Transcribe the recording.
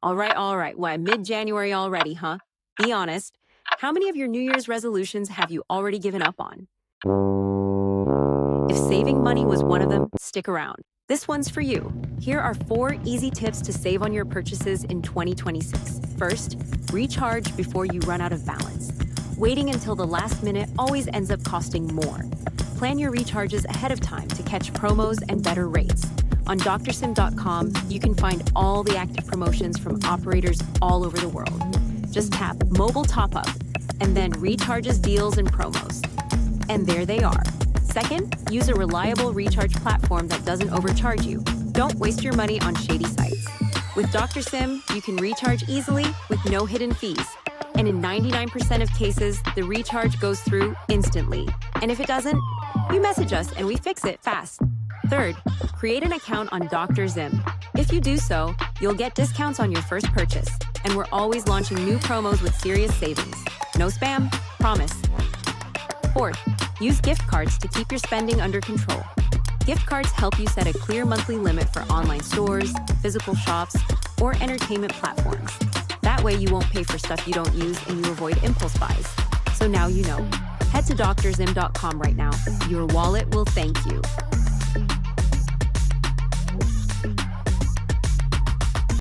All right. Why, mid-January already, huh? Be honest. How many of your New Year's resolutions have you already given up on? If saving money was one of them, stick around. This one's for you. Here are 4 easy tips to save on your purchases in 2026. First, recharge before you run out of balance. Waiting until the last minute always ends up costing more. Plan your recharges ahead of time to catch promos and better rates. On drsim.com, you can find all the active promotions from operators all over the world. Just tap Mobile Top Up and then Recharges, Deals, and Promos. And there they are. Second, use a reliable recharge platform that doesn't overcharge you. Don't waste your money on shady sites. With Dr. Sim, you can recharge easily with no hidden fees. And in 99% of cases, the recharge goes through instantly. And if it doesn't, you message us and we fix it fast. Third, create an account on Dr. Zim. If you do so, you'll get discounts on your first purchase. And we're always launching new promos with serious savings. No spam, promise. Fourth, use gift cards to keep your spending under control. Gift cards help you set a clear monthly limit for online stores, physical shops, or entertainment platforms. That way you won't pay for stuff you don't use and you avoid impulse buys. So now you know. Head to drzim.com right now. Your wallet will thank you.